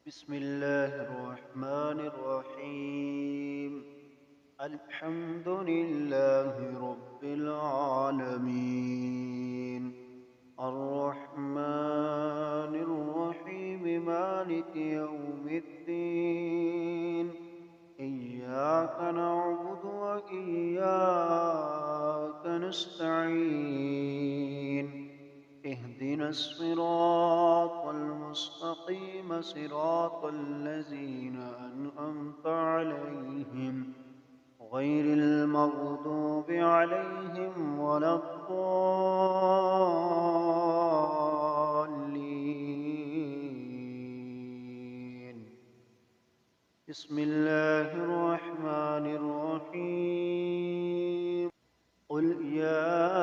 بسم الله الرحمن الرحيم. الحمد لله رب العالمين، الرحمن الرحيم، مالك يوم الدين. إياك نعبد وإياك نستعين. اهدنا الصراط المستقيم، صراط الذين أنعمت عليهم غير المغضوب عليهم ولا الضالين. بسم الله الرحمن الرحيم. قل يا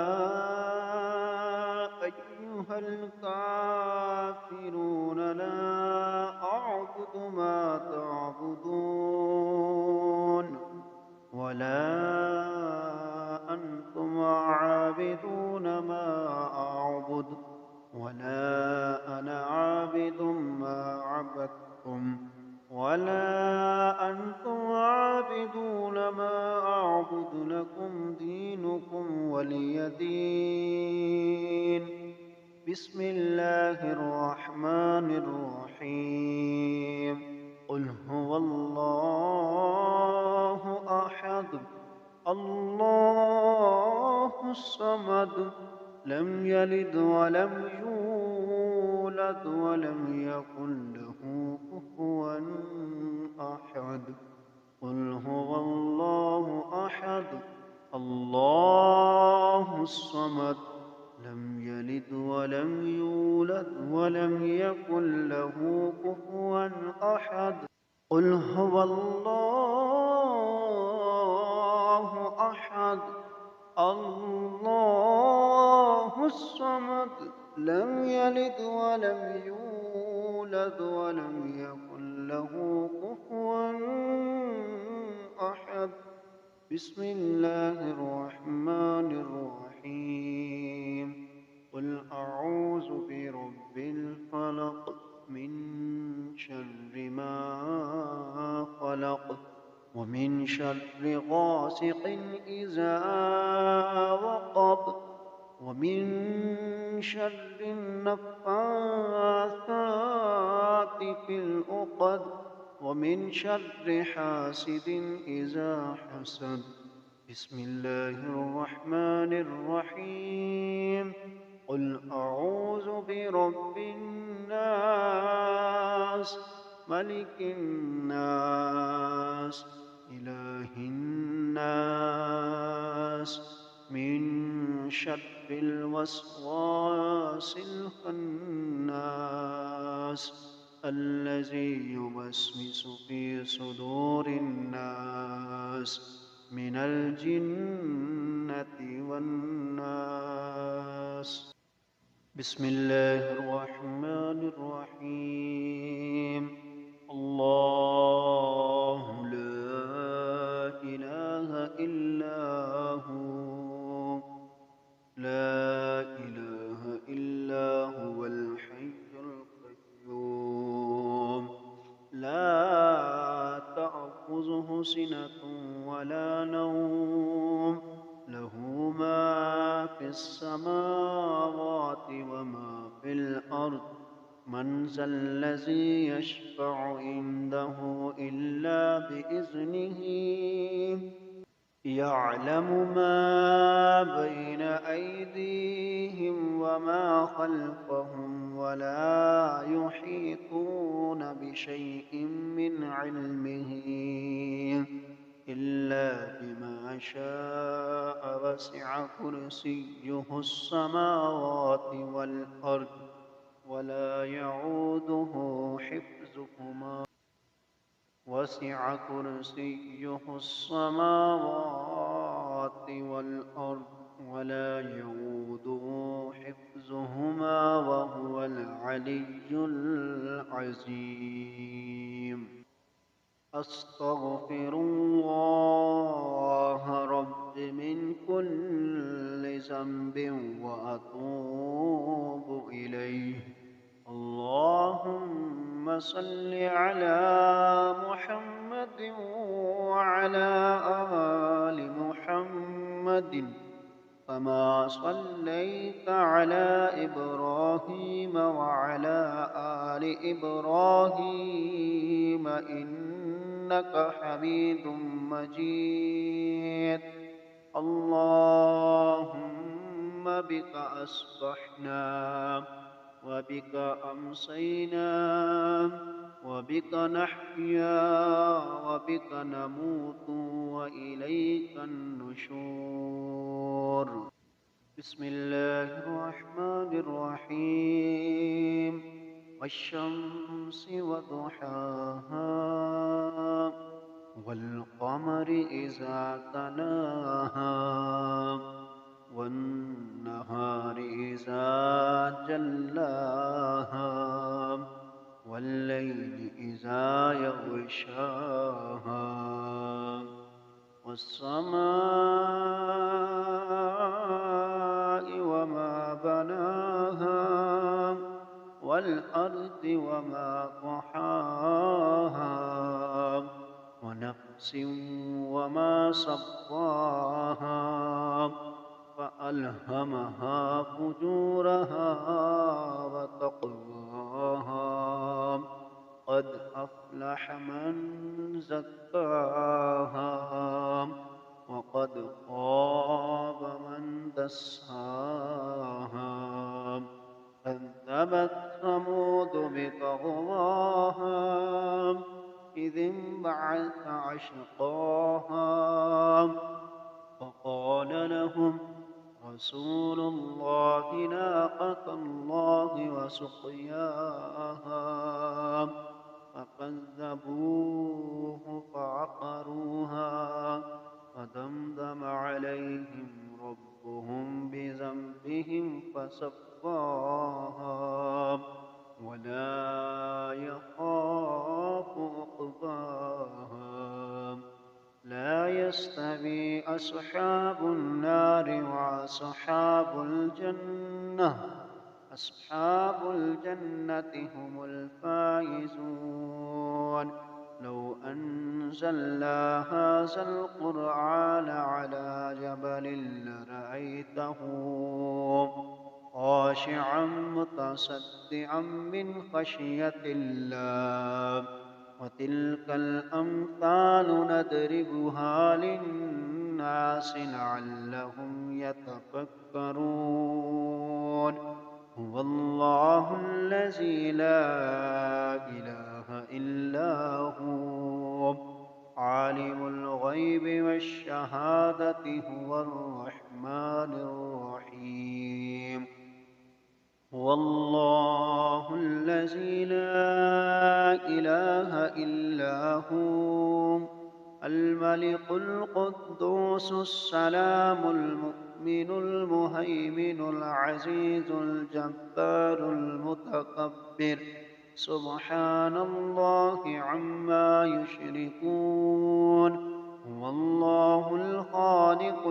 أيها الكافرون لا أعبد ما تعبدون ولا أنتم عابدون ما أعبد ولا أنا عابد ما عبدتم ولا أنتم عابدون ما أعبد، لكم دينكم ولي دين. بسم الله الرحمن الرحيم. قل هو الله أحد، الله الصمد، لم يلد ولم يولد ولم يكن له كفوا أحد. قل هو الله أحد، الله الصمد، لم يلد ولم يولد ولم يكن له كفوا أحد. قل هو الله أحد، الله الصمد، لم يلد ولم يولد ولم يكن له كفوا أحد. بسم الله الرحمن الرحيم. قل أعوذ برب الفلق، من شر ما خلق، ومن شر غاسق إذا وقب، ومن شر النفاثات في العقد، ومن شر حاسد إذا حسد. بسم الله الرحمن الرحيم. قل أعوذ برب الناس، ملك الناس، إله الناس، من شر الوسواس الخناس الذي يوسوس في صدور الناس من الجنة والناس. بسم الله الرحمن الرحيم. الله لا إله إلا هو، لا إله إلا هو الحي القيوم، لا تأخذه سنة ولا نوم، له ما في السماوات وما في الأرض. من ذا الذي يشفع عنده إلا بإذنه، يعلم ما بين أيديهم وما خلفهم، ولا يحيطون بشيء من علمه إلا بما شاء. وسع كرسيه السماوات والأرض ولا يعوده حفظهما. وسع كرسيه السماوات والأرض ولا يعوده حفظهما وهو العلي العظيم. أستغفر الله رب من كل ذنب وأتوب إليه. اللهم صل على محمد وعلى آل محمد كما صليت على إبراهيم وعلى آل إبراهيم إنك حميد مجيد. اللهم بك أصبحنا وبك أمسينا وبك نحيا وبك نموت وإليك النشور. بسم الله الرحمن الرحيم. والشمس وضحاها والقمر إذا تلاها والنهار إذا جلاها والليل إذا يغشاها والسماء وما بناها والأرض وما طحاها ونفس وما صفاها فألهمها فجورها وتقواها. قد أفلح من زكاها وقد خاب من دساها. كذبت ثمود بطغواها إذ انبعث أشقاها فقال لهم رسول الله ناقة الله وسقياها فكذبوه فعقروها فدمدم عليهم ربهم بذنبهم فسواها ولا يخاف عقباها. لا يستوي أصحاب النار وأصحاب الجنة. أصحاب الجنة هم الفائزون. لو أنزلنا هذا القرآن على جبل لرأيته خاشعا متصدعا من خشية الله. وتلك الأمثال نضربها للناس لعلهم يتفكرون. هو الله الذي لا إله إلا هو عالم الغيب والشهادة هو الرحمن الرحيم. هو الله الذي لا إله إلا هو الملك القدوس السلام المؤمن المهيمن العزيز الجبار المتكبر سبحان الله عما يشركون. هو الله الخالق